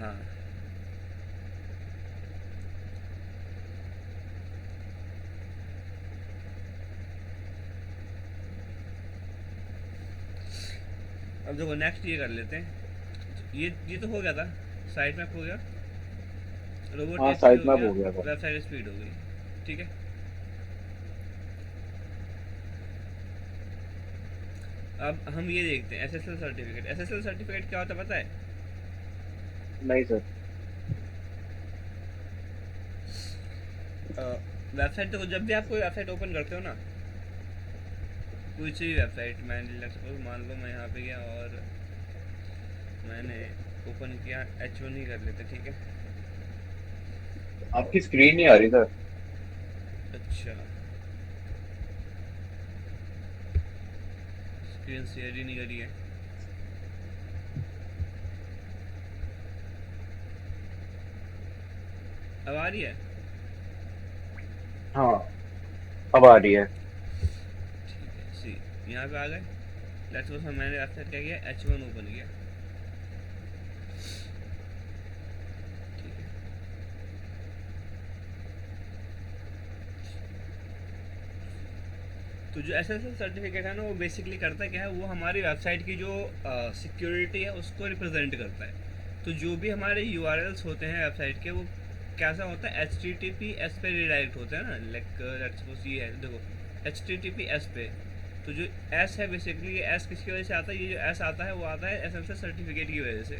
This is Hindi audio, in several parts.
हाँ। अब देखो नेक्स्ट ये कर लेते हैं। ये तो हो गया था, साइट मैप हो गया, रोबोट हाँ, टैक्सी साइट हो मैप गया, हो गया था। वेबसाइट स्पीड हो गई। ठीक है। अब हम ये देखते हैं एसएसएल सर्टिफिकेट। एसएसएल सर्टिफिकेट क्या होता है पता है? नहीं सर। वेबसाइट, तो जब भी आप कोई वेबसाइट ओपन करते हो ना, कोई सी भी वेबसाइट, मैं सपोज मान लो मैं यहाँ पे गया और मैंने ओपन किया, H1 ही कर लेते, ठीक है। आपकी स्क्रीन नहीं आ रही सर। अच्छा, स्क्रीन शेयर ही नहीं करी है। अब आ रही है? हाँ, अब आ रही है। ठीक है, सी, यहाँ पे आ गए। लेट्स सपोज मैंने वेबसाइट क्या किया, H1 ओपन किया, ठीक है। तो जो एसएसएल सर्टिफिकेट है ना, वो बेसिकली करता क्या है, वो हमारी वेबसाइट की जो सिक्योरिटी है उसको रिप्रेजेंट करता है। तो जो भी हमारे यूआरएल्स होते हैं वेबसाइट के, वो कैसा होता है, H T T P S पे रिडायरेक्ट होते हैं ना। लाइक लेट्स सपोज ये है, देखो, H T T P S पे। तो जो एस है बेसिकली, ये एस किसकी वजह से आता है? ये जो एस आता है वो आता है एस एस एल सर्टिफिकेट की वजह से।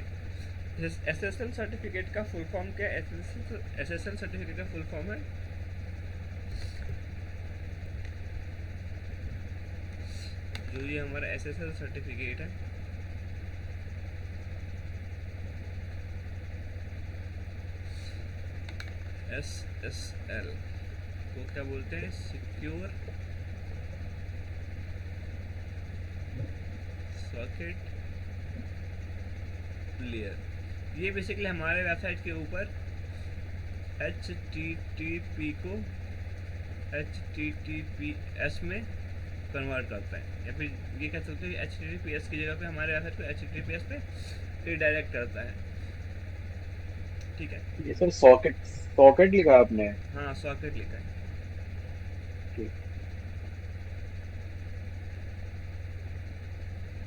एस एस एल सर्टिफिकेट का फुल फॉर्म क्या है? एस एस एल सर्टिफिकेट का फुल फॉर्म है, जो ये हमारा एस एस एल सर्टिफिकेट है, एस एस एल को क्या बोलते हैं? Secure socket layer. ये बेसिकली हमारे वेबसाइट के ऊपर एच टी टी पी को H T T P S में कन्वर्ट करता है, या फिर ये कह सकते हैं H T T P S की जगह पे हमारे वेबसाइट को H T T P S पे रिडायरेक्ट करता है। ठीक है। ये सर सॉकेट सॉकेट लिखा है आपने? हाँ, सॉकेट लिखा है।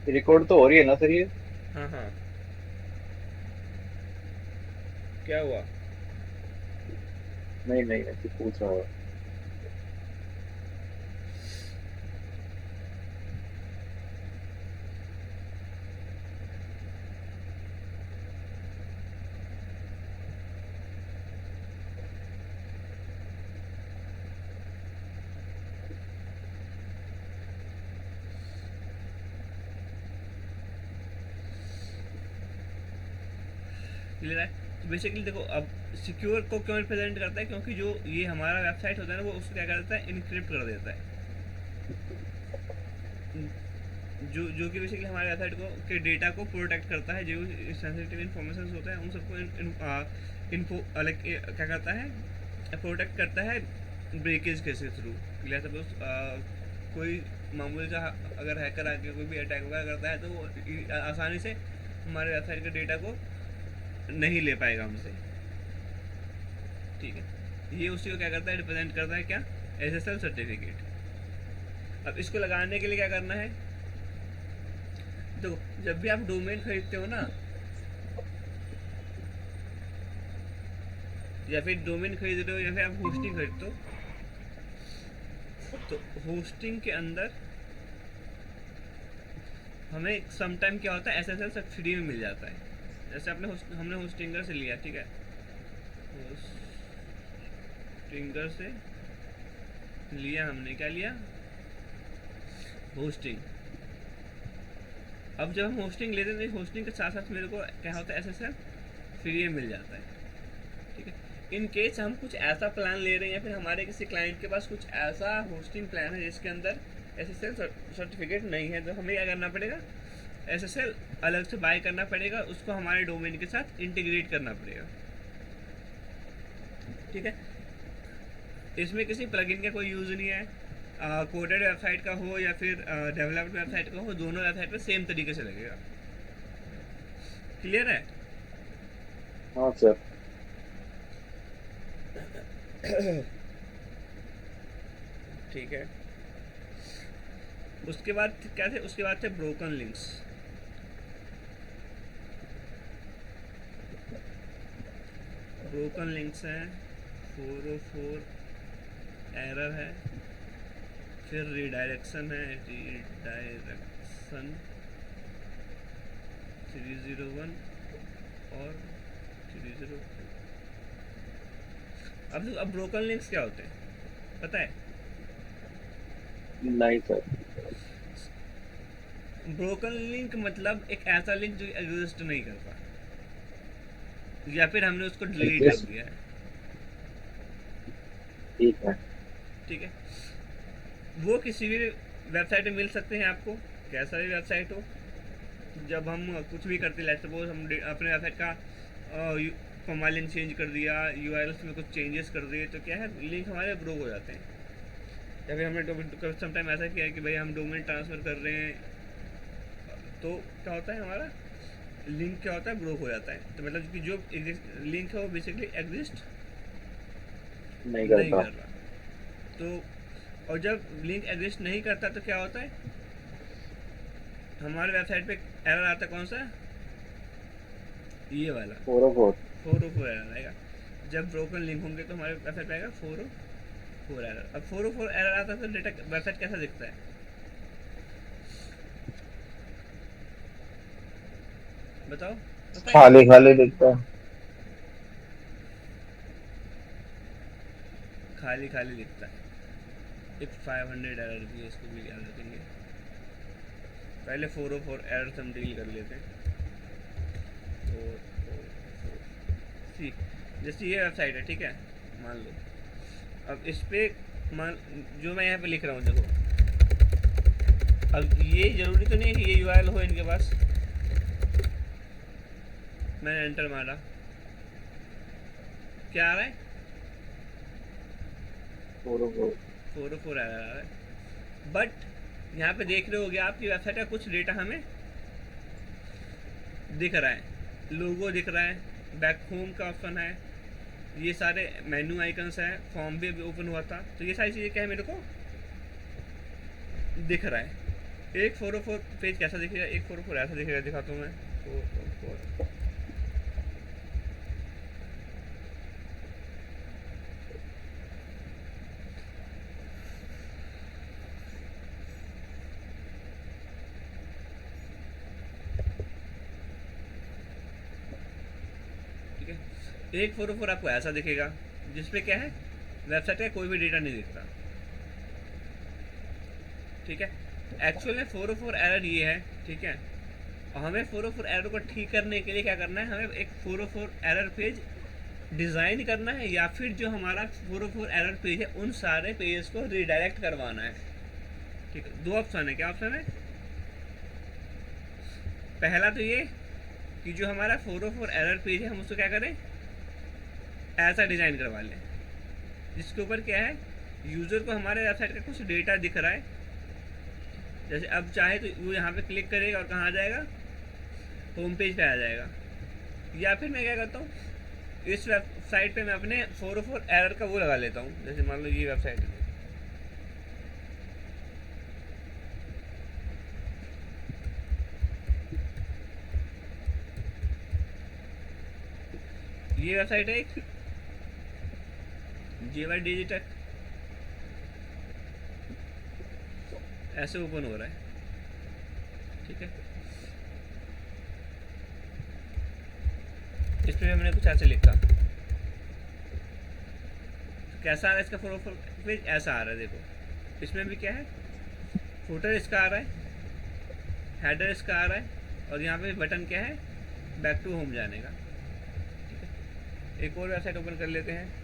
रिकॉर्ड तो हो रही है ना सर ये? हाँ हाँ, क्या हुआ? नहीं नहीं, ऐसे पूछ रहा हूँ। क्लियर है? तो बेसिकली देखो, अब सिक्योर को क्यों रिप्रेजेंट करता है? क्योंकि जो ये हमारा वेबसाइट होता है ना, वो उसको क्या करता है, इनक्रिप्ट कर देता है। जो जो कि बेसिकली हमारे वेबसाइट को के डेटा को प्रोटेक्ट करता है। जो सेंसिटिव इन्फॉर्मेशन होते हैं उन सबको इन्फो लाइक क्या करता है, प्रोटेक्ट करता है ब्रेकेज के थ्रू। क्लियर? सपोज कोई मामूली सा अगर हैकर आके कोई भी अटैक वगैरह करता है, तो वो आसानी से हमारे वेबसाइट के डेटा को नहीं ले पाएगा हमसे। ठीक है, ये उसी को क्या करता है, रिप्रेजेंट करता है, क्या, एसएसएल सर्टिफिकेट। अब इसको लगाने के लिए क्या करना है? देखो, जब भी आप डोमेन खरीदते हो ना, या फिर डोमेन खरीद रहे हो या फिर आप होस्टिंग खरीदते हो, तो होस्टिंग के अंदर हमें सम टाइम क्या होता है, एसएसएल सब फ्री में मिल जाता है। जैसे हमने होस्टिंगर से लिया, ठीक है, होस्टिंगर से लिया, हमने क्या लिया, होस्टिंग। अब जब हम होस्टिंग लेते हैं, तो होस्टिंग के साथ साथ मेरे को क्या होता है, एसएसएल फ्री में मिल जाता है। ठीक है। इन केस हम कुछ ऐसा प्लान ले रहे हैं, या फिर हमारे किसी क्लाइंट के पास कुछ ऐसा होस्टिंग प्लान है जिसके अंदर एसएसएल सर्टिफिकेट नहीं है, तो हमें क्या करना पड़ेगा, एसएसएल अलग से बाय करना पड़ेगा, उसको हमारे डोमेन के साथ इंटीग्रेट करना पड़ेगा। ठीक है। इसमें किसी प्लगइन का कोई यूज़ नहीं है। कोडेड वेबसाइट का हो या फिर डेवलप्ड वेबसाइट का हो, दोनों वेबसाइट पे सेम तरीके से लगेगा। क्लियर है? हाँ सर। ठीक है। उसके बाद क्या थे, उसके बाद थे ब्रोकन लिंक्स। ब्रोकन लिंक्स हैं, 404 एरर है, फिर रिडायरेक्शन है, रिडायरेक्शन 301 और 302। अब ब्रोकन लिंक्स क्या होते हैं पता है? नहीं सर। ब्रोकन लिंक मतलब एक ऐसा लिंक जो एग्जिस्ट नहीं करता, या फिर हमने उसको डिलीट कर एग्जिस्ट। दिया है। ठीक है। ठीक है। वो किसी भी वेबसाइट में मिल सकते हैं आपको, कैसा भी वेबसाइट हो। जब हम कुछ भी करते हैं, सपोज हम अपने वेबसाइट का कॉमा लिंक चेंज कर दिया, यूआरएल्स में कुछ चेंजेस कर दिए, तो क्या है, लिंक हमारे ब्रोक हो जाते हैं। या फिर हमने समटाइम ऐसा किया है कि भाई हम डोमेन ट्रांसफ़र कर रहे हैं, तो क्या होता है, हमारा लिंक क्या होता है, ब्रोक हो जाता है। तो मतलब कि जो लिंक है वो बेसिकली एग्जिस्ट नहीं नहीं करता। कर रहा। तो और जब लिंक एग्जिस्ट नहीं करता तो क्या होता है, हमारे वेबसाइट पे एरर आता है, कौन सा, ये वाला 404। 404 एरर आएगा। जब ब्रोकन लिंक होंगे तो हमारे वेबसाइट पे आएगा 404 एरर। अब 404 एरर आता है तो डेटा वेबसाइट कैसा दिखता है, बताओ, पता है? खाली खाली दिखता है। खाली खाली दिखता है। एक 500 एरर भी है, इसको भी याद रखेंगे। पहले 404 एरर हम डील कर लेते हैं। 404 सी, जैसे ये वेबसाइट है, ठीक है, मान लो। अब इस पे मान, जो मैं यहाँ पे लिख रहा हूँ देखो, अब ये जरूरी तो नहीं है कि ये यूआरएल हो इनके पास। मैंने एंटर मारा, क्या आ रहा है, 404। 404 आ रहा है। बट यहाँ पे देख रहे होगे आपकी वेबसाइट का कुछ डेटा हमें दिख रहा है, लोगो दिख रहा है, बैक होम का ऑप्शन है, ये सारे मेन्यू आइकन्स हैं, फॉर्म भी अभी ओपन हुआ था, तो ये सारी चीज़ें क्या है, मेरे को दिख रहा है। एक 404 पेज कैसा दिखेगा, एक 404 ऐसा दिखेगा, दिखाता हूँ मैं। 404 ठीक है। एक 404 आपको ऐसा दिखेगा, जिसपे क्या है, वेबसाइट का कोई भी डेटा नहीं दिखता। ठीक है। एक्चुअल में 404 एरर ये है, ठीक है। और हमें 404 एरर को ठीक करने के लिए क्या करना है, हमें एक 404 एरर पेज डिज़ाइन करना है, या फिर जो हमारा 404 एरर पेज है उन सारे पेजेस को रिडायरेक्ट करवाना है। ठीक है, दो ऑप्शन है, क्या ऑप्शन है, पहला तो ये कि जो हमारा 404 एरर पेज है हम उसको क्या करें, ऐसा डिज़ाइन करवा लें जिसके ऊपर क्या है, यूज़र को हमारे वेबसाइट का कुछ डेटा दिख रहा है। जैसे अब चाहे तो वो यहाँ पे क्लिक करेगा और कहाँ आ जाएगा, होम पेज पे आ जाएगा। या फिर मैं क्या करता हूँ, इस वेबसाइट पे मैं अपने 404 एरर का वो लगा लेता हूँ। जैसे मान लो ये वेबसाइट है, ये वेबसाइट है एक जेवाई डिजिटल, ऐसे ओपन हो रहा है, ठीक है। इस पे मैंने कुछ ऐसे लिखा, कैसा आ रहा है इसका 404 पेज, ऐसा आ रहा है, देखो इसमें भी क्या है, फुटर इसका आ रहा है, हेडर इसका आ रहा है, और यहाँ पे बटन क्या है, बैक टू होम जाने का। ठीक है, एक और वेबसाइट ओपन कर लेते हैं।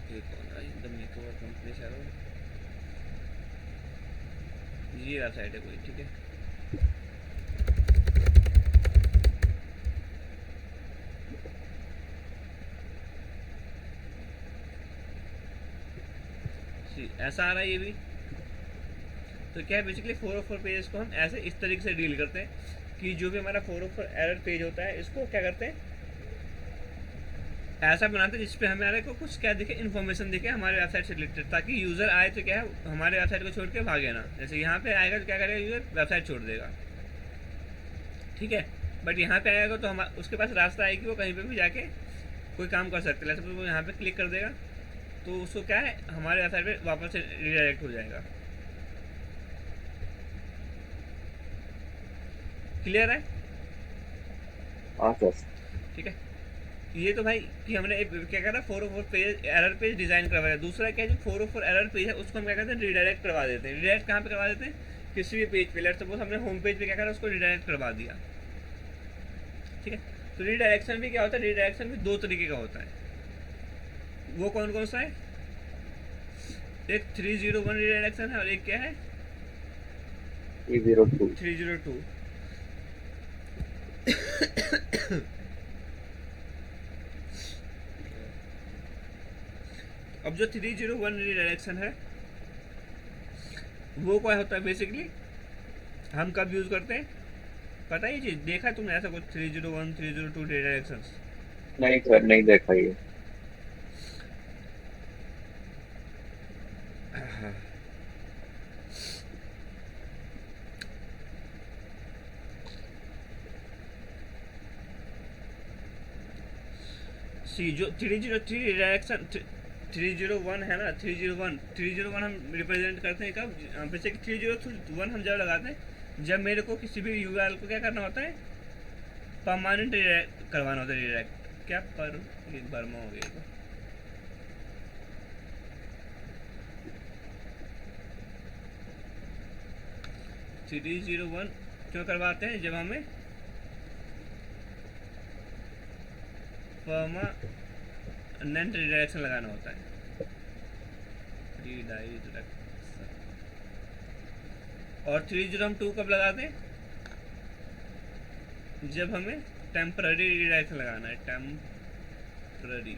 ये कौन है, एकदम मेकओवर कंपनी से ये वेबसाइट है कोई, ठीक है। ऐसा आ रहा है ये भी, तो क्या है बेसिकली 404 पेजेस को हम ऐसे इस तरीके से डील करते हैं कि जो भी हमारा 404 एरर पेज होता है इसको क्या करते हैं, ऐसा बनाते हैं जिसपे हमारे को कुछ क्या दिखे, इन्फॉर्मेशन दिखे हमारे वेबसाइट से रिलेटेड, ताकि यूज़र आए तो क्या है हमारे वेबसाइट को छोड़ के भागे ना। जैसे यहाँ पे आएगा तो क्या करेगा, यूज़र वेबसाइट छोड़ देगा, ठीक है। बट यहाँ पे आएगा तो हम उसके पास रास्ता है कि वो कहीं पे भी जाके कोई काम कर सकते हैं। जैसे वो यहाँ पे क्लिक कर देगा तो उसको क्या है हमारे वेबसाइट पे वापस से रिडायरेक्ट हो जाएगा। क्लियर है? हाँ सर। ठीक है, ये तो भाई कि हमने क्या करा 404 पेज एरर पेज डिजाइन करवाया। दूसरा क्या है, जो 404 एरर पेज है उसको हम क्या करते हैं, रिडायरेक्ट करवा देते हैं। रिडायरेक्ट कहाँ पे करवा देते हैं, किसी भी पेज पे। लेट्स सपोज हमने होम पेज पे क्या करा, उसको रिडायरेक्ट करवा दिया, ठीक है। तो रिडायरेक्शन भी क्या होता है, रिडायरेक्शन भी दो तरीके का होता है। वो कौन कौन सा है, एक 301 रिडायरेक्शन है और एक क्या है 302। 302। अब जो 301 रिडायरेक्शन है वो क्या होता है बेसिकली, हम कब यूज करते हैं पता है ये चीज, देखा तुमने ऐसा कुछ 301 302 रिडायरेक्शन? नहीं सर, नहीं देखा ये। सी जो 303 रिडायरेक्शन 301 है ना, 301 हम रिप्रेजेंट करते हैं कब, बेसिक 301 हम जब लगाते हैं जब मेरे को किसी भी यूआरएल को क्या करना होता है, परमानेंट करवाना होता है रिडायरेक्ट। क्या पर एक बार में हो गया 301 क्यों करवाते हैं, जब हमें परमानेंट रिडायरेक्शन लगाना होता है। रिडायरेक्शन। और 302 कब लगाते हैं, जब हमें टेम्पररी रिडायरेक्शन लगाना है, टेम्पररी।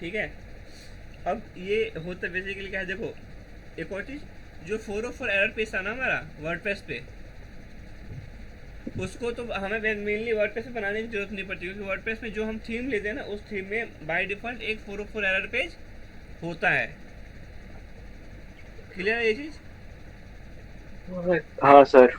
ठीक है, अब ये होता बेसिकली क्या है, देखो एक और चीज, जो 404 एरर पेज था ना हमारा वर्डप्रेस पे, उसको तो हमें मेनली वर्डप्रेस में बनाने की जरूरत नहीं पड़ती, क्योंकि वर्डप्रेस में जो हम थीम लेते हैं ना उस थीम में बाय डिफॉल्ट एक 404 एरर पेज होता है। क्लियर है ये चीज? हाँ सर।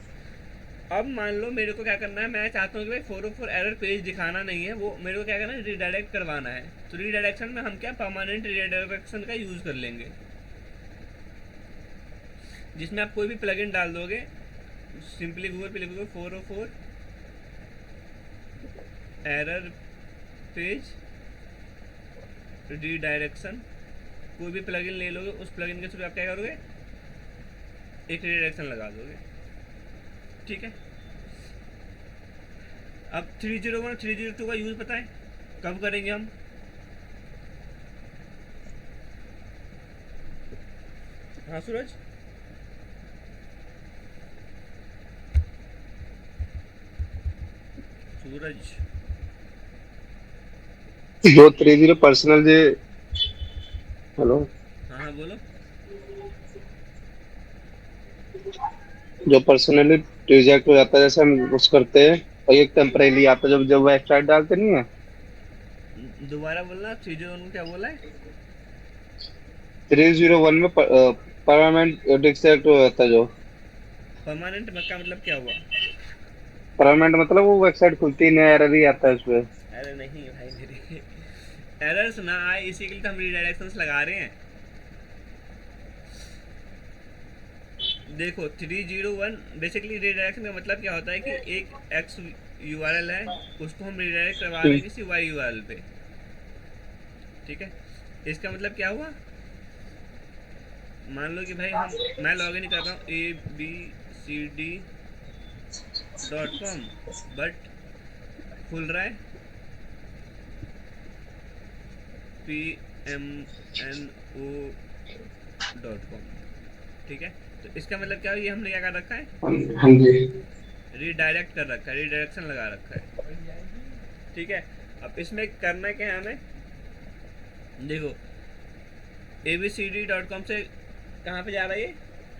अब मान लो मेरे को क्या करना है, मैं चाहता हूँ कि भाई 404 एरर पेज दिखाना नहीं है, वो मेरे को क्या करना है, रिडायरेक्ट करवाना है। तो रिडायरेक्शन में हम क्या परमानेंट रिडायरेक्शन का यूज कर लेंगे, जिसमें आप कोई भी प्लगइन डाल दोगे, सिंपली गूगल पे लिखोगे 404 एरर पेज रिडायरेक्शन, कोई भी प्लगइन ले लोगे, उस प्लगइन के थ्रू आप क्या करोगे, एक रिडायरेक्शन लगा दोगे, ठीक है। अब 301 302 का यूज पता है कब करेंगे हम, हाँ सूरज? सूरज जो 30 पर्सनल जे हेलो, हाँ हाँ बोलो। जो पर्सनली रिजेक्ट हो जाता है, जैसे हम कुछ करते हैं और एक टेम्परेली आता है, जब जब वो स्टार्ट डालते नहीं है। दोबारा बोलना, 301 को क्या बोला है? 301 में परमानेंट रिजेक्ट हो जाता है। जो परमानेंट का मतलब क्या हुआ? परमानेंट मतलब वो वेबसाइट खुलती नहीं, एरर ही आता है उसपे। अरे नहीं भाई मेरे एरर्स ना आए इसी के लिए तो हम रिडायरेक्शंस लगा रहे हैं। देखो 301 बेसिकली रिडायरेक्शन का मतलब क्या होता है कि एक एक्स यूआरएल है, उसको हम रिडायरेक्ट करवा रहे हैं किसी वाई यूआरएल पे, ठीक है। इसका मतलब क्या हुआ, मान लो कि भाई मैं लॉग इन कर रहा हूँ abcd.com बट खुल रहा है pmno.com, ठीक है। तो इसका मतलब क्या है, ये हमने क्या कर रखा है, हाँ जी। रिडायरेक्ट कर रखा है, रिडायरेक्शन लगा रखा है, ठीक है। अब इसमें करना क्या है हमें, देखो abcd.com से कहाँ पे जा रहा है ये,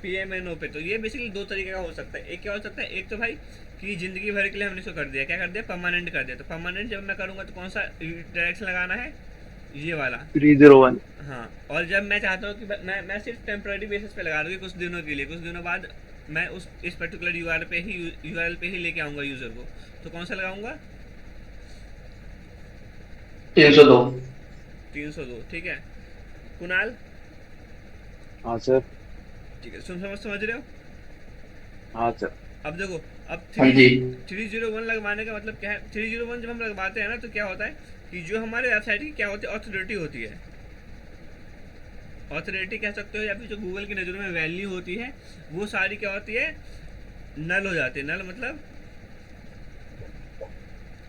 PMNO पे। तो ये बेसिकली दो तरीके का हो सकता है। एक क्या हो सकता है, एक तो भाई कि ज़िंदगी भर के लिए हमने इसको कर दिया, क्या कर दिया, परमानेंट कर दिया। तो परमानेंट जब मैं करूँगा तो कौन सा डायरेक्शन लगाना है, ये वाला। 301। हाँ, और जब मैं चाहता हूँ कि मैं सिर्फ टेम्प्रेरी बेसिस पे लगा दूँगी कुछ दिनों के लिए, कुछ दिनों बाद मैं इस पर्टिकुलर यूआरएल पे ही लेके आऊँगा यूज़र को, तो कौन सा लगाऊंगा, 302। 302। ठीक है कुणाल, हाँ सर। ठीक है, समझ रहे हो। हाँ सर। अब देखो, अब हाँ जी। 301 लगवाने का मतलब क्या है। 301 जब हम लगवाते हैं ना तो क्या होता है कि जो हमारे वेबसाइट की क्या होती है, ऑथोरिटी होती है। ऑथोरिटी कह सकते हो, या फिर जो गूगल की नज़रों में वैल्यू होती है, वो सारी क्या होती है, नल हो जाती है। नल मतलब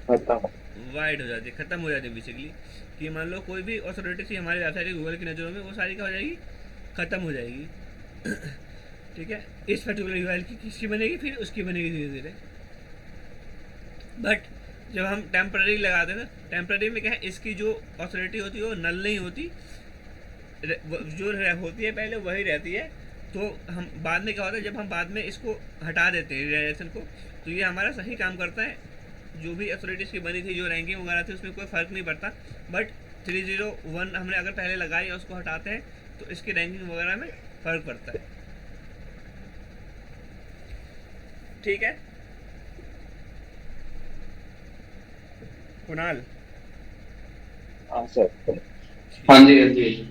खत्म। वाइड हो जाती है, खत्म हो जाती है बेसिकली। कि मान लो कोई भी ऑथोरिटी थी हमारी वेबसाइट की गूगल की नज़रों में, वो सारी क्या हो जाएगी, खत्म हो जाएगी। ठीक है, इस पर्टिकुलर यूआरएल की किसकी बनेगी, फिर उसकी बनेगी धीरे धीरे। बट जब हम टेम्पररी लगाते हैं, टेम्पररी में क्या है, इसकी जो ऑथोरिटी होती है वो नल नहीं होती, जो होती है पहले वही रहती है। तो हम बाद में क्या होता है, जब हम बाद में इसको हटा देते हैं रिडायरेक्शन को, तो ये हमारा सही काम करता है। जो भी अथॉरिटीज़ की बनी थी, जो रैंकिंग वगैरह थी, उसमें कोई फ़र्क नहीं पड़ता। बट 301 हमने अगर पहले लगाई और उसको हटाते हैं तो इसकी रैंकिंग वगैरह में फ़र्क पड़ता है। ठीक है कुणाल। हाँ सर। हाँ जी, हाँ जी।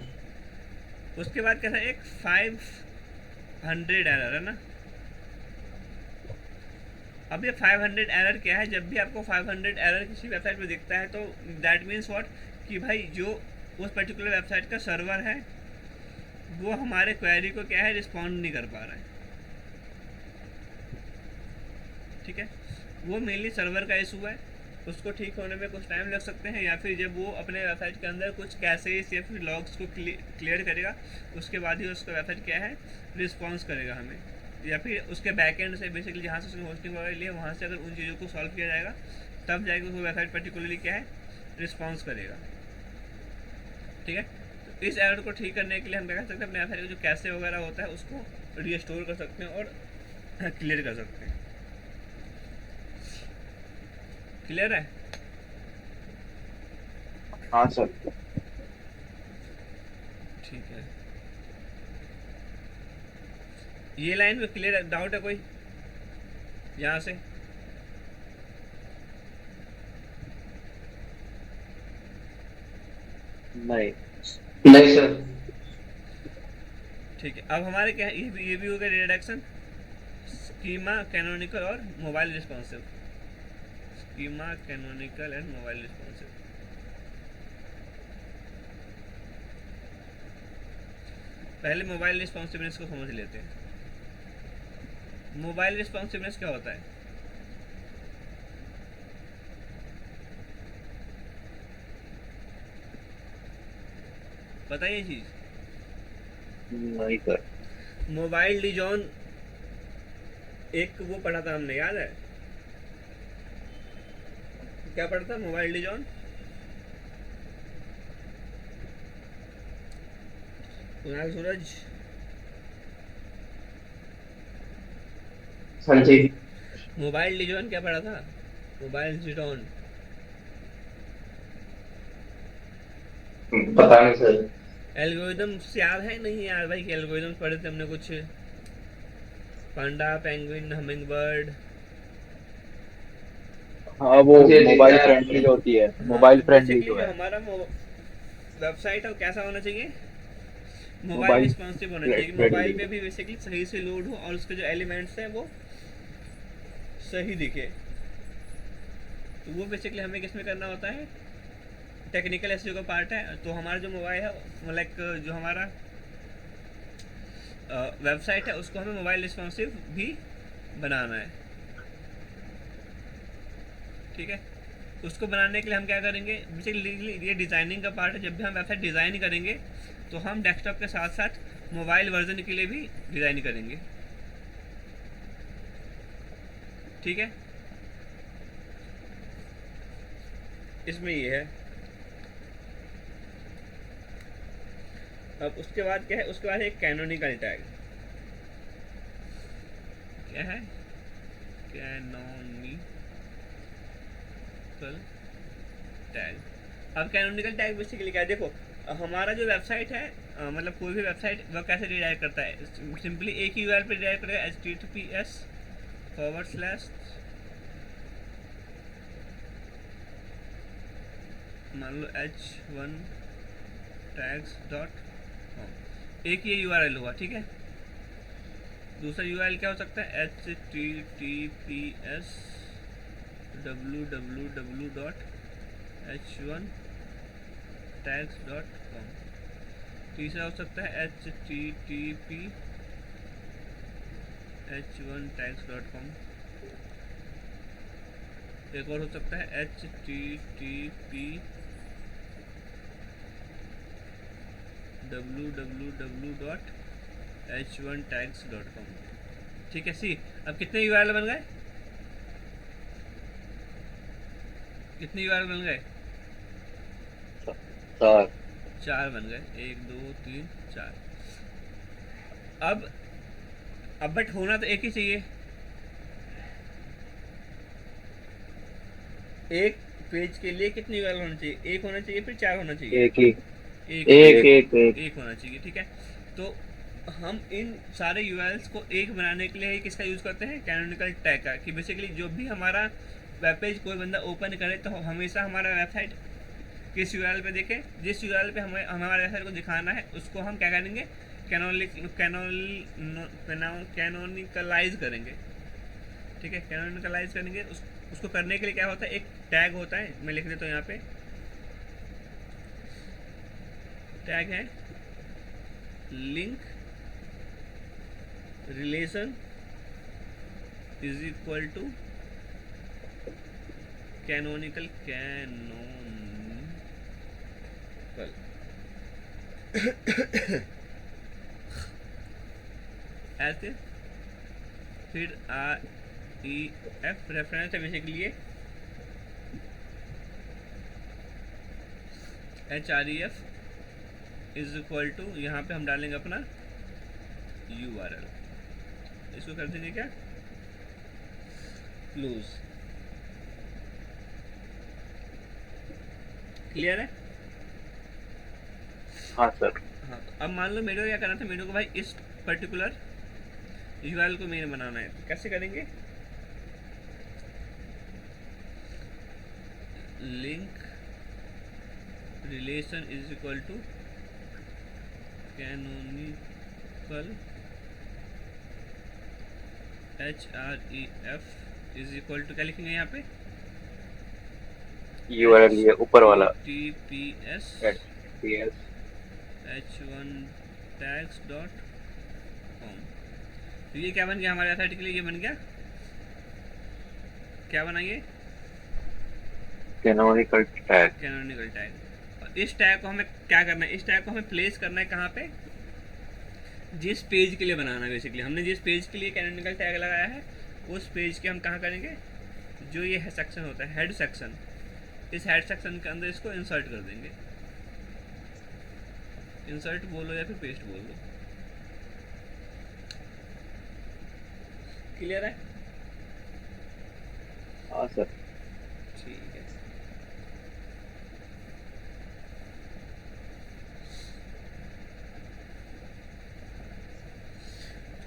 उसके बाद क्या था, एक 500 एरर है ना। अब ये 500 एरर क्या है, जब भी आपको 500 एरर किसी वेबसाइट पे दिखता है तो दैट मीन्स व्हाट, कि भाई जो उस पर्टिकुलर वेबसाइट का सर्वर है वो हमारे क्वेरी को क्या है, रिस्पॉन्ड नहीं कर पा रहा है। ठीक है, वो मेनली सर्वर का इशू है। उसको ठीक होने में कुछ टाइम लग सकते हैं, या फिर जब वो अपने वेबसाइट के अंदर कुछ कैसेस या फिर लॉग्स को क्लियर करेगा, उसके बाद ही उसका वेबसाइट क्या है, रिस्पॉन्स करेगा हमें। या फिर उसके बैकएंड से बेसिकली जहाँ से उसने होस्टिंग वगैरह लिया, वहाँ से अगर उन चीज़ों को सॉल्व किया जाएगा, तब जाएगा वो वेबसाइट पर्टिकुलरली क्या है, रिस्पॉन्स करेगा। ठीक है, तो इस एरर को ठीक करने के लिए हम क्या कर सकते हैं, अपने वेबसाइट का जो कैसे वगैरह होता है उसको रीस्टोर कर सकते हैं और क्लियर कर सकते हैं। क्लियर है। हाँ सर। ठीक है, ये लाइन में क्लियर है, डाउट है कोई यहाँ से। नहीं। नहीं सर। ठीक है, अब हमारे क्या है, ये भी हो गया रिडक्शन, स्कीमा, कैनोनिकल और mobile responsive. Schema, canonical and mobile responsive. पहले मोबाइल रिस्पॉन्सिवनेस को समझ लेते हैं। मोबाइल रिस्पॉन्सिवनेस क्या होता है, पता है ये चीज़। नहीं सर। मोबाइल डिजॉन एक वो पढ़ा था हमने, याद है क्या पढ़ा था, मोबाइल डिजॉन। कुणाल, सूरज, हाँ जी। मोबाइल डिजॉन क्या पढ़ा था, मोबाइल डिजॉन। पता नहीं सर। एल्गोरिदम्स याद है नहीं यार भाई, कि एल्गोरिदम्स पढ़े थे हमने कुछ, पांडा, पेंगुइन, हमिंग बर्ड। हाँ वो जी, जी, मोबाइल सर। फ्रेंडली होती है, हाँ, मोबाइल तो फ्रेंडली बेसिकली जो जो है। हमारा वेबसाइट है वो कैसा होना चाहिए, मोबाइल मोबाइल रिस्पॉन्सिव होना चाहिए, कि फ्रेंडली। मोबाइल पे भी बेसिकली सही से लोड हो और उसके जो एलिमेंट्स हैं वो सही दिखे। तो वो बेसिकली हमें किसमें करना होता है, टेक्निकल एसईओ का पार्ट है। तो हमारा जो मोबाइल है, लाइक जो हमारा वेबसाइट है, उसको हमें मोबाइल रिस्पॉन्सिव भी बनाना है। ठीक है, उसको बनाने के लिए हम क्या करेंगे, बेसिकली ये डिज़ाइनिंग का पार्ट है। जब भी हम वेबसाइट डिज़ाइन करेंगे तो हम डेस्कटॉप के साथ साथ मोबाइल वर्जन के लिए भी डिज़ाइन करेंगे। ठीक है, इसमें ये है। अब उसके बाद क्या है, उसके बाद एक कैनोनिकल टैग। क्या है? Canonical tag. अब कैनोनिकल टैग बेसिकली क्या है, देखो हमारा जो वेबसाइट है मतलब कोई भी वेबसाइट वह कैसे रिडायरेक्ट करता है, सिंपली एक ही यूआरएल पे रिडायरेक्ट करेगा, https मान लो h1 tags.com, एक ये यूआरएल हुआ, ठीक है। दूसरा यूआरएल क्या हो सकता है, https www.h1tags.com। तीसरा हो सकता है http h1tags.com। एक और हो सकता है http www.h1tags.com। ठीक है। सी अब कितने यूआरएल बन गए, कितने यूआरएल बन गए? 4। 4 बन गए, 1 2 3 4। अब बट होना तो एक ही चाहिए, एक पेज के लिए कितनी यूआरएल होना चाहिए, एक होना चाहिए फिर 4 होना चाहिए? एक ही। एक एक एक होना चाहिए, ठीक है। तो हम इन सारे यूआरएल्स को एक बनाने के लिए किसका यूज़ करते हैं, कैनोनिकल टैग का। कि बेसिकली जो भी हमारा वेब पेज कोई बंदा ओपन करे तो हमेशा हमारा वेबसाइट किस यूआरएल पे देखे, जिस यूआरएल पे हमें हमारे वेबसाइट को दिखाना है उसको हम क्या करेंगे, कैनोनिकलाइज करेंगे, ठीक है। कैनोनिकलाइज करेंगे उसको करने के लिए क्या होता है, एक टैग होता है, मैं लिख देता हूँ यहाँ पे। टैग है link relation is equal to canonical ऐसे, फिर REF रेफरेंस है बेसिकली ये HREF इज इक्वल टू, यहाँ पे हम डालेंगे अपना URL, इसको कर देंगे क्या, क्लोज। क्लियर है? हाँ सर। हाँ। अब मान लो मेरे को क्या करना था, मेरे को भाई इस पर्टिकुलर यूआरएल को मेन बनाना है, तो कैसे करेंगे, link relation is equal to canonical HREF is equal to क्या लिखेंगे यहाँ पे, यूआरएल ये ऊपर वाला TPS yes। h1tags.com। तो ये क्या बन गया हमारे वेबसाइट के लिए, ये बन गया, क्या बना ये, कैनोनिकल टैग। Canonical tag. और इस टैग को हमें क्या करना है, इस टैग को हमें प्लेस करना है कहाँ पे, जिस पेज के लिए बनाना है। बेसिकली हमने जिस पेज के लिए कैनोनिकल टैग लगाया है उस पेज के हम कहाँ करेंगे, जो ये सेक्शन होता है हेड सेक्शन, इस हेड सेक्शन के अंदर इसको इंसर्ट कर देंगे। इंसर्ट बोलो या फिर पेस्ट बोल दो। क्लियर है? हाँ सर। ठीक है।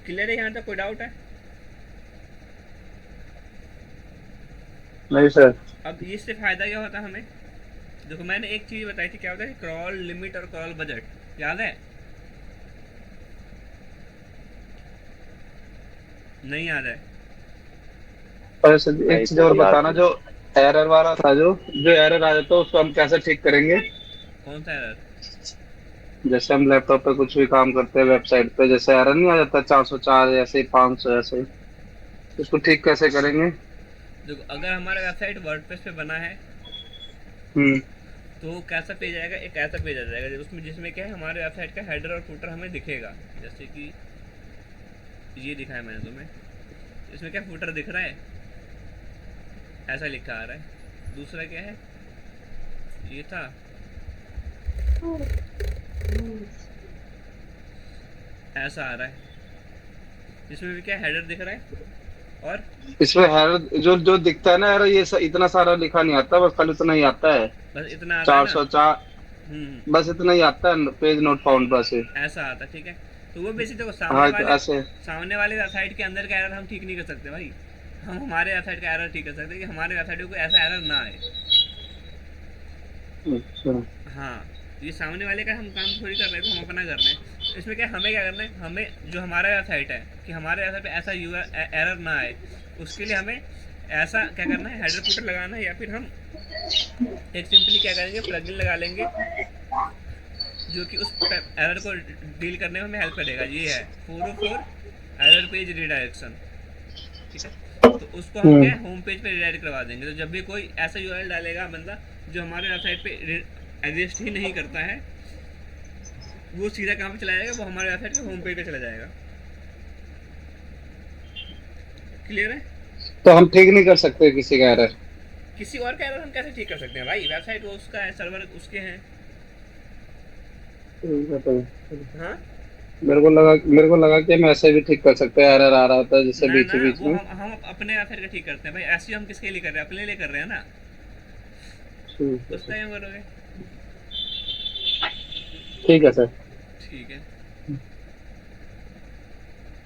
क्लियर है? यहाँ तक कोई डाउट है? नहीं सर। अब इससे फायदा क्या होता है हमें, देखो मैंने एक चीज बताई थी, क्या होता है क्रॉल लिमिट और क्रॉल बजट, याद है? नहीं याद है? पर सर एक चीज और बताना, जो एरर वाला था, जो एरर आ जाता है उसको हम कैसे ठीक करेंगे? कौन सा एरर? जैसे हम लैपटॉप पे कुछ भी काम करते हैं वेबसाइट पे, जैसे एरर नहीं आ जाता 404 ऐसे 500 ऐसे, उसको ठीक कैसे करेंगे? देखो अगर हमारा वेबसाइट वर्डप्रेस पे बना है हम्म। तो कैसा पेज आएगा, एक ऐसा पेज आ जाएगा उसमें, जिसमें क्या है हमारे वेबसाइट का हेडर और फुटर हमें दिखेगा। जैसे कि ये दिखाया मैंने तुम्हें, इसमें क्या फुटर दिख रहा है, ऐसा लिखा आ रहा है। दूसरा क्या है, ये था ऐसा आ रहा है, जिसमें भी क्या हेडर दिख रहा है, और इसमें है जो जो दिखता है ना यार, इतना सारा लिखा नहीं आता, बस खाली इतना ही आता है। बस इतना आता है चार ना। सौ चार बस इतना ही आता है, पेज नोट फाउंड बस है। ऐसा आता है, ठीक है। तो वो बेसिक देखो, हाँ तो ऐसे। सामने वाले वेबसाइट के अंदर का एरर हम ठीक नहीं कर सकते भाई, हम हमारे वेबसाइट का एरर ठीक कर सकते हैं कि हमारे वेबसाइट को ऐसा एरर ना आए। अच्छा। हाँ, ये सामने वाले का हम काम थोड़ी कर रहे हैं, तो हम अपना कर रहे हैं। इसमें क्या हमें क्या करना है, हमें जो हमारा वेबसाइट है कि हमारे वेबसाइट पे ऐसा एरर ना आए, उसके लिए हमें ऐसा क्या करना है, हेडर फुटर लगाना है, या फिर हम एक सिंपली क्या करेंगे, प्लगइन लगा लेंगे जो कि उस एरर को डील करने में हमें हेल्प करेगा। ये है 404 एरर पेज रिडायरेक्शन, ठीक है। तो उसको हम क्या होम पेज पे रिडायरेक्ट करवा देंगे। तो जब भी कोई ऐसा यूआरएल डालेगा बंदा जो हमारे वेबसाइट पे एग्जिस्ट ही नहीं करता है, वो सीधा कहाँ पे चला जाएगा, वो हमारे वेबसाइट के होम पेज पे चला जाएगा। क्लियर है? तो हम ठीक नहीं कर सकते किसी का एरर? किसी और का एरर हम कैसे ठीक कर सकते हैं भाई, वेबसाइट वो उसका है, सर्वर उसके हैं। हाँ, मेरे को लगा कि हम ऐसे भी ठीक कर सकते हैं, एरर आ रहा था जैसे ना बीच ना, बीच वो में। हम अपने वेबसाइट का ठीक करते हैं भाई। ऐसे हम किसके लिए कर रहे हैं, अपने लिए कर रहे हैं ना, ठीक है उसका सर। क्यों करोगे। ठीक है सर। ठीक है,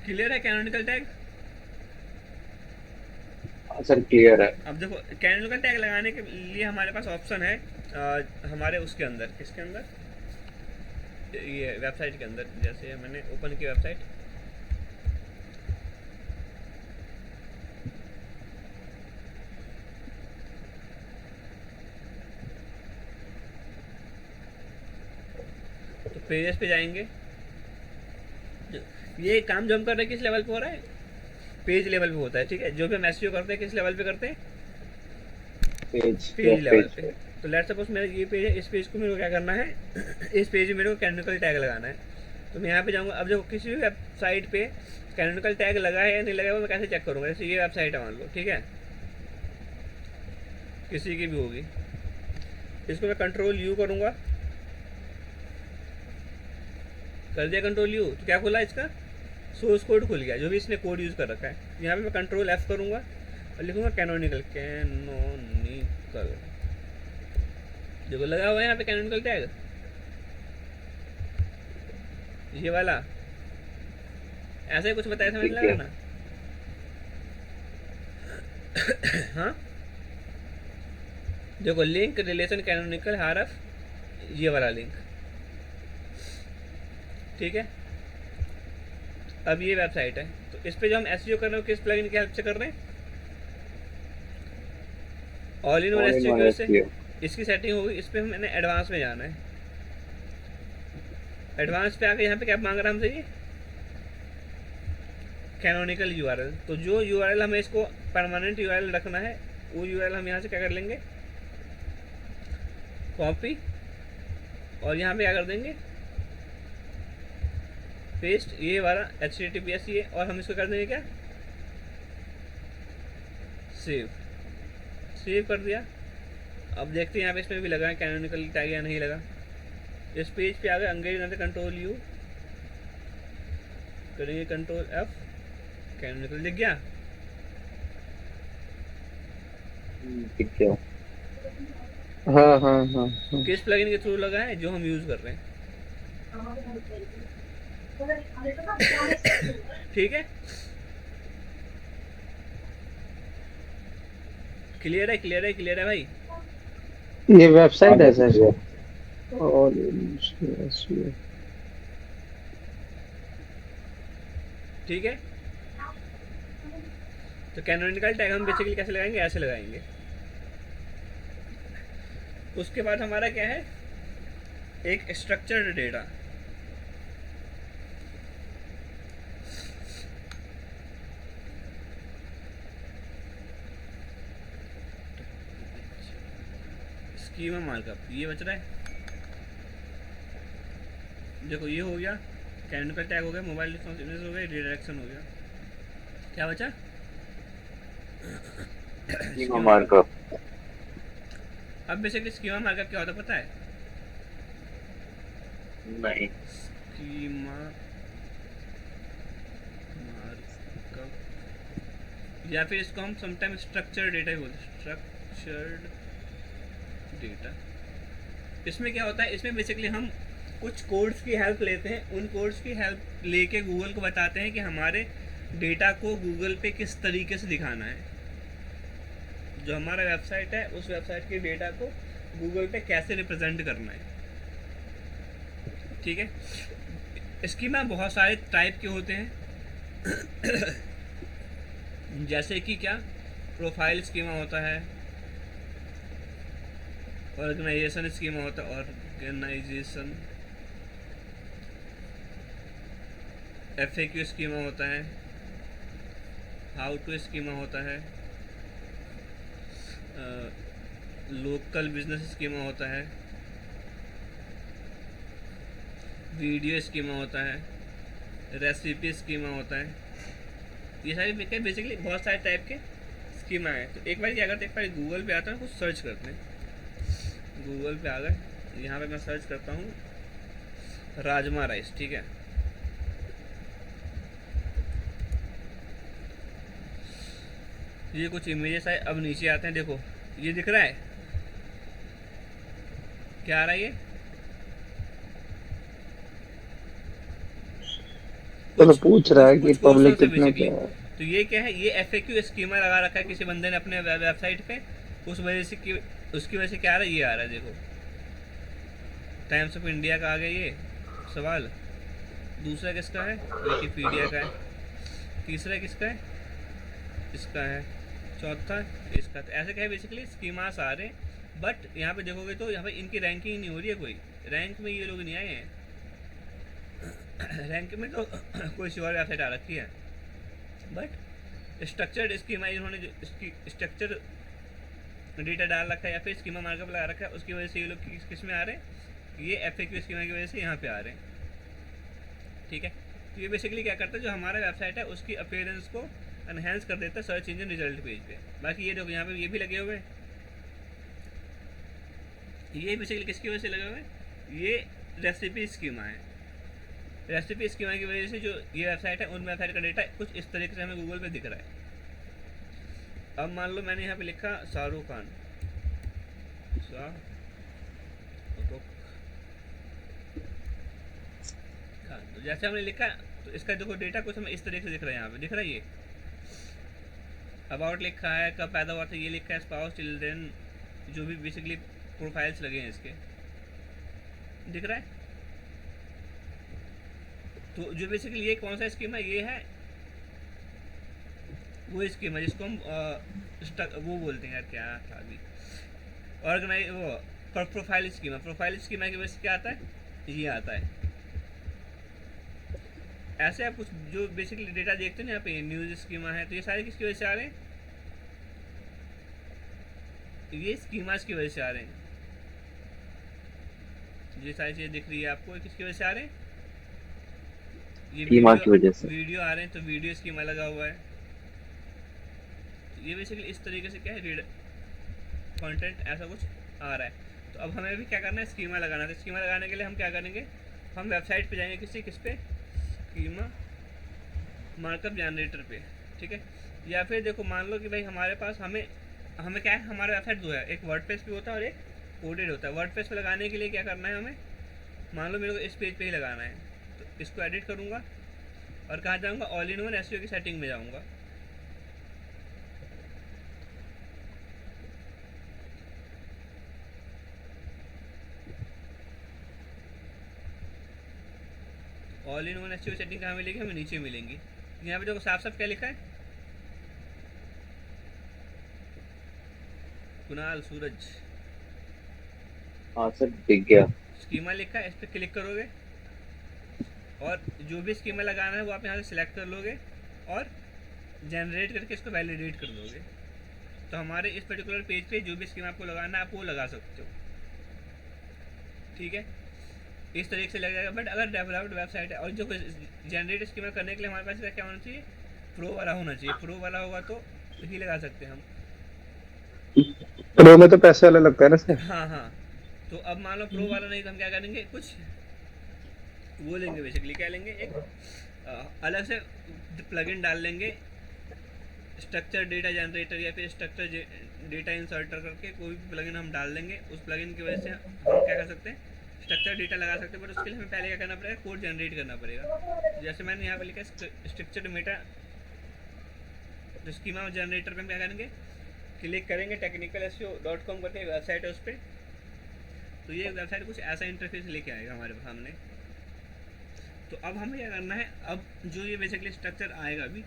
क्लियर है कैनोनिकल टैग। हाँ सर क्लियर है। अब देखो, कैनोनिकल टैग लगाने के लिए हमारे पास ऑप्शन है हमारे उसके अंदर, किसके अंदर, ये वेबसाइट के अंदर। जैसे मैंने ओपन की वेबसाइट, तो पेजेस पे जाएंगे। ये काम जो हम कर रहे हैं किस लेवल पे हो रहा है, पेज लेवल पे होता है, ठीक है। जो भी हम एसईओ करते हैं किस लेवल पे करते हैं, पेज लेवल पे। तो लेट्स सपोज मेरा ये पेज है, इस पेज को मेरे को क्या करना है, इस पेज में मेरे को कैनोनिकल टैग लगाना है। तो मैं यहाँ पे जाऊँगा। अब देखो, किसी भी वेबसाइट पे कैनोनिकल टैग लगा है या नहीं लगा है, वो मैं कैसे चेक करूँगा। जैसे ये वेबसाइट है मान लो, ठीक है, किसी की भी होगी, इसको मैं कंट्रोल यू करूँगा, कर दिया कंट्रोल यू, तो क्या खुला इसका, सोर्स कोड खुल गया, जो भी इसने कोड यूज़ कर रखा है। यहाँ पे मैं कंट्रोल एफ करूँगा और लिखूँगा कैनोनिकल, देखो लगा हुआ है यहाँ पे कैनोनिकल टैग, ये वाला। ऐसा ही कुछ बताया, समझ लगा ना। हाँ, देखो लिंक रिलेशन कैनोनिकल हारफ, ये वाला लिंक, ठीक है। अब ये वेबसाइट है, तो इस पे जो हम एसईओ कर रहे हैं किस प्लगइन की हेल्प से कर रहे हैं, ऑल इन वन एसईओ से। इसकी सेटिंग होगी, इस पे मैंने एडवांस में जाना है। एडवांस पे आके यहाँ पे क्या मांग रहा है हमसे, ये कैनोनिकल यूआरएल। तो जो यूआरएल हमें इसको परमानेंट यूआरएल रखना है, वो यूआरएल हम यहाँ से क्या कर लेंगे, कॉपी, और यहाँ पे क्या कर देंगे, पेस्ट, ये वाला HTTPS ये, और हम इसको कर देंगे क्या, सेव। सेव कर दिया। अब देखते हैं यहाँ पे इसमें भी लगा है कैनोनिकल टैग या नहीं लगा। इस पेज पे आ गए, अंग्रेजी कंट्रोल यू करेंगे, कंट्रोल एफ, कैनोनिकल दिख गया। ठीक है। हाँ हाँ हाँ हाँ। किस प्लगइन के थ्रू लगा है, जो हम यूज कर रहे हैं, ठीक है। क्लियर है, क्लियर है, क्लियर है भाई। ये वेबसाइट है सर। और ठीक है, तो कैनोनिकल टैग हम बेसिकली कैसे लगाएंगे, ऐसे लगाएंगे। उसके बाद हमारा क्या है, एक स्ट्रक्चर्ड डेटा। स्कीमा मार्कअप ये बच रहा है। देखो ये हो गया, कैनोनिकल टैग हो गया, मोबाइल रिस्पॉन्सिवनेस हो गया, रिडायरेक्शन हो गया। क्या बचा, स्कीमा मार्कअप। अब बेसिकली स्कीमा मार्कअप क्या होता है पता है, नहीं। स्कीमा या फिर इसको हम समटाइम स्ट्रक्चर्ड डेटा बोलते हैं, स्ट्रक्चर्ड डेटा। इसमें क्या होता है, इसमें बेसिकली हम कुछ कोड्स की हेल्प लेते हैं, उन कोड्स की हेल्प लेके गूगल को बताते हैं कि हमारे डेटा को गूगल पे किस तरीके से दिखाना है। जो हमारा वेबसाइट है उस वेबसाइट के डेटा को गूगल पे कैसे रिप्रेजेंट करना है। ठीक है, स्कीमा बहुत सारे टाइप के होते हैं जैसे कि क्या, प्रोफाइल स्कीमा होता है, ऑर्गेनाइजेशन स्कीमा होता है, ऑर्गेनाइजेशन, FAQ स्कीमा होता है, हाउ टू स्कीमा होता है, लोकल बिजनेस स्कीमा होता है, वीडियो स्कीमा होता है, रेसिपी स्कीमा होता है। ये सारी बेसिकली बहुत सारे टाइप के स्कीमा है। तो एक बार क्या करते हैं, एक बार गूगल पे आता है, कुछ सर्च करते हैं। गूगल पे आ गए, यहाँ पे मैं सर्च करता हूँ राजमा राइस। ठीक है, ये कुछ इमेजेस आए, अब नीचे आते हैं, देखो ये दिख रहा है, क्या आ रहा है ये, तो पूछ रहा है कि कुछ क्वेश्चन पब्लिक है कितने बेसिकली। क्या है। तो ये क्या है, ये FAQ स्कीमा लगा रखा है किसी बंदे ने अपने वेबसाइट पे, उस वजह से उसकी वजह से क्या आ रहा है, ये आ रहा है। देखो टाइम्स ऑफ इंडिया का आ गया ये सवाल, दूसरा किसका है, विकिपीडिया का है, तीसरा किसका है, इसका है, चौथा इसका। तो ऐसे क्या है बेसिकली स्कीमास आ रहे हैं। बट यहाँ पे देखोगे तो यहाँ पे इनकी रैंकिंग नहीं हो रही है, कोई रैंक में ये लोग नहीं आए हैं रैंक में तो कोई सी और वेबसाइट आ रखी है। बट स्ट्रक्चर्ड स्कीमा इन्होंने जो इसकी स्ट्रक्चर डेटा डाल रखा है या फिर स्कीमा मार्कअप लगा रखा है, उसकी वजह से ये लोग किस में आ रहे हैं, ये FAQ स्कीमा की वजह से यहाँ पे आ रहे हैं। ठीक है, तो ये बेसिकली क्या करता है, जो हमारा वेबसाइट है उसकी अपीयरेंस को एनहेंस कर देता है सर्च इंजन रिजल्ट पेज पे। बाकी ये देखो यहाँ पे ये भी लगे हुए हैं, ये बेसिकली किसकी वजह से लगे हुए हैं, ये रेसिपी स्कीमा है। रेसिपी स्कीमा की वजह से जो ये वेबसाइट है उन वेबसाइट का डेटा कुछ इस तरीके से हमें गूगल पे दिख रहा है। अब मान लो मैंने यहाँ पे लिखा शाहरुख खान, तो जैसे हमने लिखा तो इसका देखो डेटा कुछ हमें इस तरीके से दिख रहा है, यहाँ पे दिख रहा है ये अबाउट लिखा है, कब पैदा हुआ था ये लिखा है, स्पाउस, चिल्ड्रेन, जो भी बेसिकली प्रोफाइल्स लगे हैं इसके, दिख रहा है। तो जो बेसिकली ये कौन सा स्कीम है, ये है वो स्कीम है जिसको हम वो बोलते हैं यार, क्या था अभी, ऑर्गेनाइज वो प्रोफाइल स्कीमा। प्रोफाइल स्कीमा की वजह से क्या आता है, ये आता है। ऐसे आप कुछ जो बेसिकली डेटा देखते हैं ना यहाँ पे, न्यूज़ स्कीमा है, तो ये सारे किसकी वजह से आ रहे हैं, ये स्कीमास की वजह से आ रहे हैं। ये सारी चीज़ें दिख रही है आपको, किसकी वजह से आ रहे हैं, ये स्कीमा की वजह से। वीडियो आ रहे हैं, तो वीडियो स्कीमा लगा हुआ है। ये बेसिकली इस तरीके से क्या है, कंटेंट ऐसा कुछ आ रहा है। तो अब हमें भी क्या करना है, स्कीमा लगाना है। तो स्कीमा लगाने के लिए हम क्या करेंगे, हम वेबसाइट पे जाएंगे, किस पे, स्कीमा मार्कअप जनरेटर पे। ठीक है, या फिर देखो मान लो कि भाई हमारे पास हमें क्या है, हमारा वेबसाइट दो है, एक वर्डप्रेस पे होता है और एक कोडेड होता है। वर्डप्रेस पे लगाने के लिए क्या करना है हमें, मान लो मेरे को इस पेज पे ही लगाना है, तो इसको एडिट करूँगा और कहाँ जाऊँगा, ऑल इन वन SEO की सेटिंग में जाऊँगा। All in one SEO setting कहाँ मिलेगी, हमें नीचे मिलेंगी। यहाँ पे देखो साफ साफ क्या लिखा है, कुणाल सूरज, हाँ सर दिख गया। स्कीमा लिखा है, इस पर क्लिक करोगे और जो भी स्कीमा लगाना है वो आप यहाँ से सिलेक्ट कर लोगे और जनरेट करके इसको वैलिडेट कर दोगे। तो हमारे इस पर्टिकुलर पेज पे जो भी स्कीमा आपको लगाना है आप वो लगा सकते हो। ठीक है, इस तरीके से लग जाएगा। बट अगर डेवलप्ड वेबसाइट है और जो जनरेट स्कीमा करने के लिए हमारे पास क्या होना चाहिए, प्रो वाला होना चाहिए। प्रो वाला होगा तो ही लगा सकते हैं हम। प्रो में तो पैसे वाला लगता है ना सर। हाँ हाँ, तो अब मान लो प्रो वाला नहीं तो हम क्या करेंगे, कुछ वो लेंगे, बेसिकली क्या लेंगे, एक अलग से प्लगइन डाल लेंगे स्ट्रक्चर डेटा जनरेटर या फिर स्ट्रक्चर डेटा इंसर्टर करके कोई भी प्लगइन हम डाल देंगे, उस प्लगइन की वजह से हम क्या कर सकते हैं, स्ट्रक्चर डेटा लगा सकते हैं। बट उसके लिए हमें पहले क्या करना पड़ेगा, कोड जनरेट करना पड़ेगा। जैसे मैंने यहाँ पे लिखा स्ट्रक्चर मेटा स्कीमा जनरेटर पे हम क्या करेंगे, क्लिक करेंगे, technicalseo.com करके वेबसाइट है उस पर। तो ये वेबसाइट कुछ ऐसा इंटरफेस लेके आएगा हमारे सामने। तो अब हमें क्या करना है, अब जो ये बेसिकली स्ट्रक्चर आएगा अभी,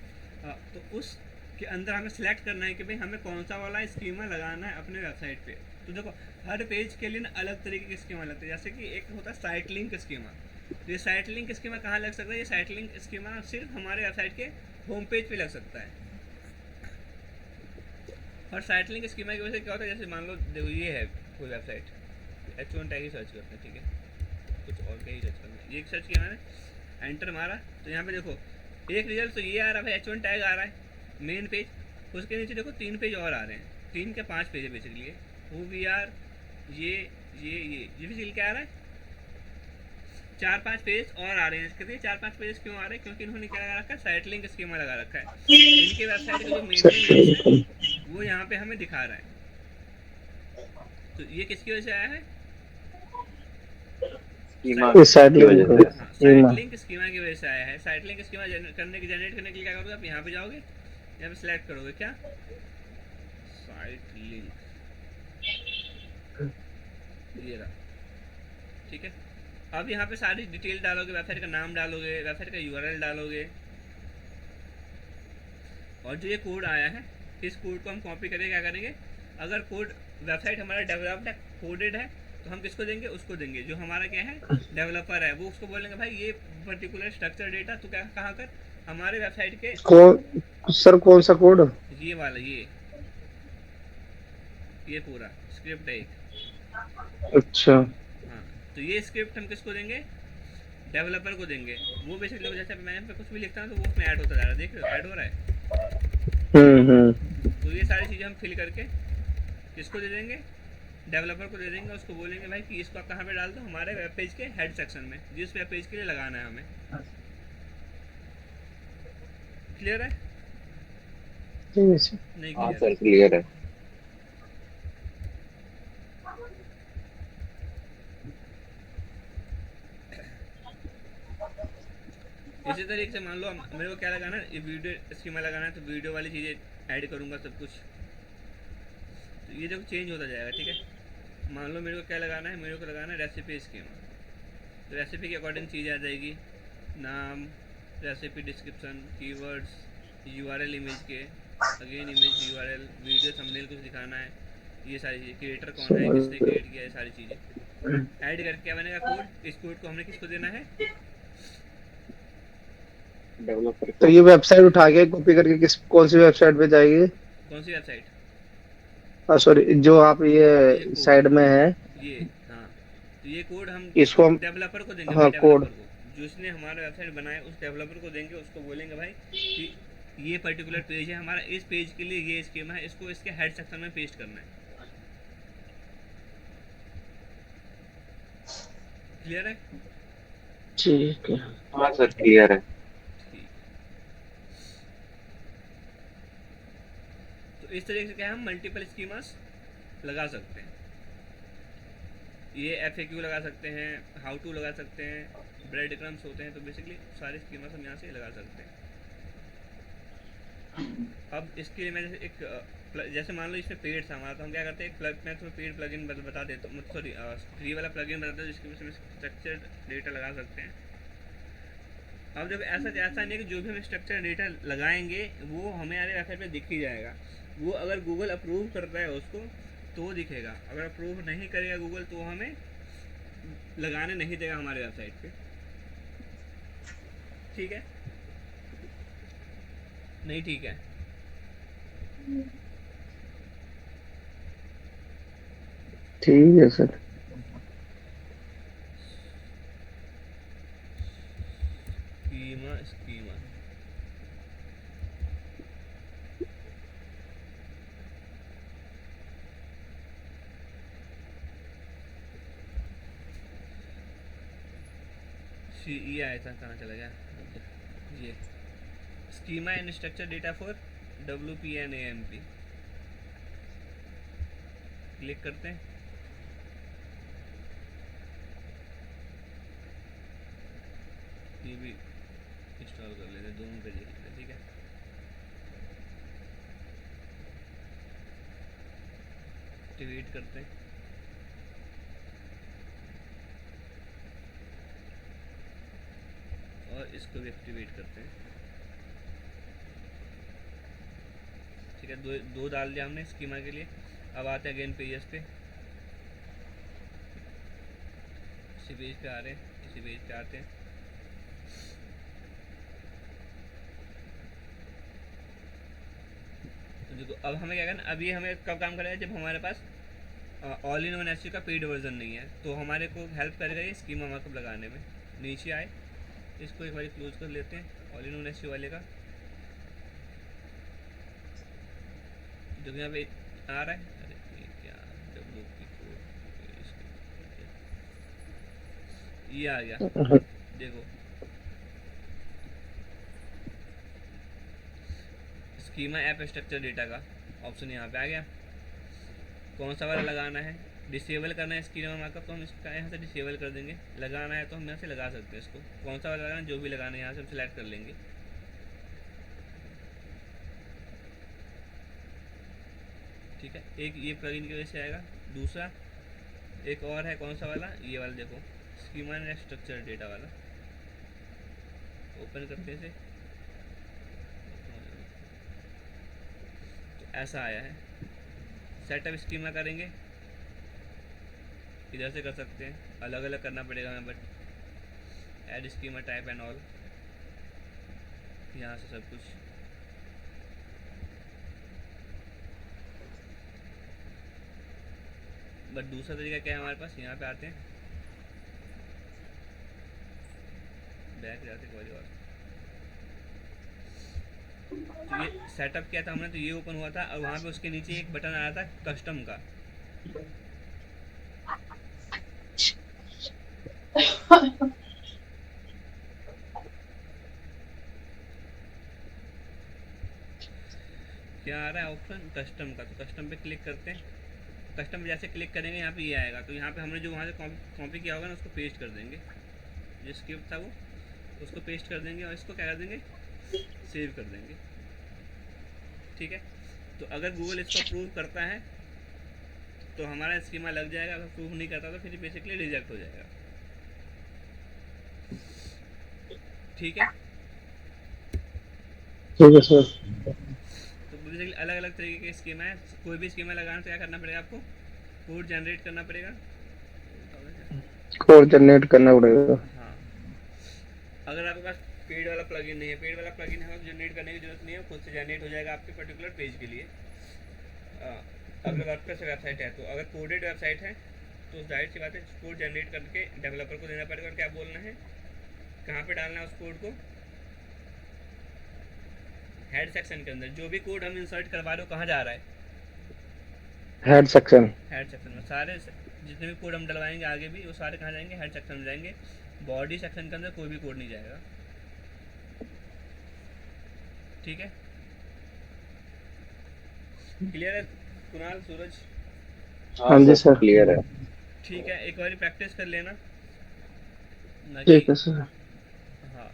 तो उस के अंदर हमें सेलेक्ट करना है कि भाई हमें कौन सा वाला स्कीमा लगाना है अपने वेबसाइट पे। तो देखो हर पेज के लिए ना अलग तरीके के स्कीमा लगते हैं। जैसे कि एक होता है साइट लिंक स्कीमा। तो ये साइट लिंक स्कीमा कहाँ लग सकता है, ये साइट लिंक स्कीमा सिर्फ हमारे वेबसाइट के होम पेज पे लग सकता है। और साइट लिंक स्कीमा की वजह से क्या होता है, जैसे मान लो देखो ये है कोई वेबसाइट, H1 टैग ही सर्च करते हैं, ठीक है, कुछ और क्या ही सर्च करना है। ये सर्च किया मैंने, एंटर मारा, तो यहाँ पे देखो एक रिजल्ट तो ये आ रहा है भाई, H1 टैग आ रहा है मेन पेज। उसके नीचे देखो 3 पेज और आ रहे हैं, 3 के 5 पेज है बेसिकली। वो वी आर ये बेसिकली क्या आ रहा है, 4-5 पेज और आ रहे हैं। इसके 4-5 पेज क्यों आ रहे हैं, क्योंकि इन्होंने क्या लगा रखा है, साइट लिंक स्कीमा लगा रखा है। इनके वेबसाइट का जो मेन लिंक है वो यहाँ पे हमें दिखा रहा है। तो ये किसकी वजह से आया है, स्कीमा इस साइड की वजह से। हाँ साइट लिंक स्कीमा की वजह से आया है। साइट लिंक स्कीमा जनरेट करने के लिए क्या करोगे, आप यहाँ पे जाओगे, यहाँ पे सिलेक्ट करोगे क्या, साइट लिंक, ये रहा, ठीक है। अब यहाँ पे सारी डिटेल डालोगे, वेबसाइट का नाम डालोगे, वेबसाइट का यूआरएल डालोगे, और जो ये कोड आया है इस कोड को हम कॉपी करके क्या करेंगे, अगर कोड वेबसाइट हमारा डेवलप्ड है, कोडेड है, तो हम किसको देंगे, उसको देंगे जो हमारा क्या है डेवलपर है। वो उसको बोलेंगे भाई ये पर्टिकुलर स्ट्रक्चर डेटा तो क्या कहाँ कर, हमारे वेबसाइट के कौन सर, कौन सा कोड? ये वाला ये पूरा स्क्रिप्ट है एक। अच्छा। हाँ, तो ये स्क्रिप्ट हम किसको देंगे, डेवलपर को देंगे। वो बेसिकली जैसे मैं यहाँ पे कुछ भी लिखता हूँ तो वो उसमें ऐड होता जा रहा है, देख रहे हो ऐड हो रहा है। तो ये सारी चीज़ें हम फिल करके किसको दे देंगे, डेवलपर को दे देंगे। उसको बोलेंगे भाई कि इसको आप कहाँ पे डाल दो, हमारे वेब पेज के हेड सेक्शन में, जिस वेब पेज के लिए लगाना है हमें। क्लियर है, नहीं हाँ क्लियर सर है? क्लियर है। इसी तरीके से मान लो मेरे को क्या लगाना है, ये वीडियो स्कीमा लगाना है, तो वीडियो वाली चीज़ें ऐड करूँगा सब कुछ। तो ये देखो चेंज होता जाएगा, ठीक है। मान लो मेरे को क्या लगाना है, मेरे को लगाना है रेसिपी स्कीमा। तो रेसिपी के अकॉर्डिंग चीज़ आ जाएगी, नाम, recipe description, keywords, URL image के, again image URL, video thumbnail कुछ दिखाना है, ये सारी चीज़ें, क्रिएटर कौन है, किसने क्रिएट किया है, सारी चीज़ें ऐड करके क्या बनेगा कोड। इस कोड को हमने किसको देना है, डेवलपर तो को। ये वेबसाइट उठा के कॉपी करके कौन सी वेबसाइट पे जाएगी? कौन सी वेबसाइट, सॉरी, जो आप ये ये कोड, साइड में है, ये, हाँ, तो ये कोड हम किसको, इसको हम, डेवलपर को देंगे भाई, हाँ डेवलपर कोड। को, जिसने हमारा वेबसाइट बनाया उस डेवलपर को देंगे। उसको बोलेंगे भाई कि ये पर्टिकुलर पेज है हमारा, इस पेज के लिए ये स्कीमा है, इसको इसके हेड सेक्शन में पेस्ट करना है। क्लियर है, ठीक है। हाँ सर क्लियर है। ठीक। तो इस तरीके से क्या है, हम मल्टीपल स्कीमास लगा सकते हैं। ये FAQ लगा सकते हैं, हाउ टू लगा सकते हैं, ब्रेड क्रम्स होते हैं। तो बेसिकली सारे स्कीमास हम यहाँ से लगा सकते हैं। अब इसके लिए मैं जैसे जैसे मान लो इसमें पेड था हमारा, तो हम क्या करते हैं, मैं तुम्हें पेड प्लगइन बता देता हूँ, सॉरी फ्री वाला प्लगइन बताता हूँ जिसकी वजह से स्ट्रक्चर डेटा लगा सकते हैं। अब जब ऐसा नहीं कि जो भी हम स्ट्रक्चर डेटा लगाएंगे वो हमें हमारे वेबसाइट पे दिख ही जाएगा। वो अगर गूगल अप्रूव करता है उसको तो वो दिखेगा, अगर अप्रूव नहीं करेगा गूगल तो हमें लगाने नहीं देगा हमारे वेबसाइट पे। ठीक है, नहीं ठीक है, ठीक है सर। स्कीमा ये आया था, कहाँ चला गया ये, schema and structure data for WPNAMP click करते हैं। ये भी इंस्टॉल कर लेते हैं, दोनों पे देख लेते हैं। ठीक है, एक्टिवेट करते हैं। और इसको भी एक्टिवेट करते हैं। ठीक है, दो डाल दिया हमने स्कीमा के लिए। अब आते हैं अगेन पेजेस पे। इसी पेज पे आ रहे हैं, इसी पेज पे आते हैं। तो देखो अब हमें क्या करना, अभी हमें कब काम करेगा, जब हमारे पास ऑल इन वन एसयू का पेड वर्जन नहीं है, तो हमारे को हेल्प करेगा ये स्कीमा मार्कअप लगाने में। नीचे आए, इसको एक बार क्लोज कर लेते हैं ऑल इन वन एसयू वाले का। जब यहाँ पे आ रहा है, अरे ये क्या WP कोड, ये आ गया। देखो स्कीमा ऐप स्ट्रक्चर डेटा का ऑप्शन यहाँ पे आ गया। कौन सा वाला लगाना है, डिसेबल करना है स्कीमा मार्कअप, तो हम इसका यहाँ से डिसेबल कर देंगे। लगाना है तो हम यहाँ से लगा सकते हैं इसको। कौन सा वाला लगाना है, जो भी लगाना है यहाँ से हम सिलेक्ट कर लेंगे। ठीक है, एक ये प्लगइन की वजह से आएगा। दूसरा एक और है, कौन सा वाला, ये वाला देखो, स्कीमा एंड स्ट्रक्चर डेटा वाला। ओपन करते हैं इसे, तो ऐसा आया है। सेटअप स्कीमा करेंगे, इधर से कर सकते हैं, अलग अलग करना पड़ेगा हमें, but add schema type and all, यहाँ से सब कुछ। बट दूसरा तरीका क्या है हमारे पास, यहाँ पे आते हैं, बैक जाते कोई और। तो ये सेटअप किया था हमने, तो ये ओपन हुआ था, और वहाँ पे उसके नीचे एक बटन आया था कस्टम का। क्या आ रहा है ऑप्शन, कस्टम का। तो कस्टम पे क्लिक करते हैं। कस्टम पे जैसे क्लिक करेंगे यहाँ पे ये आएगा। तो यहाँ पे हमने जो वहाँ से कॉपी किया होगा ना, उसको पेस्ट कर देंगे। जो स्क्रिप्ट था वो, उसको पेस्ट कर देंगे, और इसको क्या कर देंगे, सेव कर देंगे। ठीक है, तो अगर गूगल इसको अप्रूव करता है तो हमारा स्कीमा लग जाएगा, अगर अप्रूव नहीं करता तो फिर बेसिकली रिजेक्ट हो जाएगा। ठीक है, ठीक है सर। तो बेसिकली अलग अलग तरीके के स्कीमा है। कोई भी स्कीमा लगाना तो क्या करना पड़ेगा आपको, कोड जनरेट करना पड़ेगा। कोड जनरेट करना पड़ेगा। हाँ, अगर आपके पास पेड वाला प्लगइन नहीं है, पेड वाला प्लगइन है तो जनरेट करने की जरूरत नहीं है, खुद से जनरेट हो जाएगा आपके पर्टिकुलर पेज के लिए। अगर वर्डप्रेस वेबसाइट है, तो अगर कोडेड वेबसाइट है तो जाहिर सी बात है कोड जनरेट करके डेवलपर को देना पड़ेगा। और क्या बोलना है, कहाँ पे डालना है उस कोड को, हेड सेक्शन के अंदर। जो भी कोड हम इंसर्ट करवा रहे हो कहाँ जा रहा है, हेड सेक्शन। हेड सेक्शन में। सारे जितने भी कोड हम डलवाएंगे आगे भी, वो सारे कहाँ जाएंगे, हेड सेक्शन में जाएंगे। बॉडी सेक्शन के अंदर कोई भी कोड नहीं जाएगा। ठीक है, क्लियर है कुणाल, सूरज? हाँ जी सर, क्लियर है। ठीक है, एक बार प्रैक्टिस कर लेना ना कि। ठीक है सर। हाँ,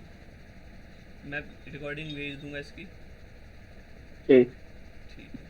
मैं रिकॉर्डिंग भेज दूंगा इसकी। ठीक। ठीक है।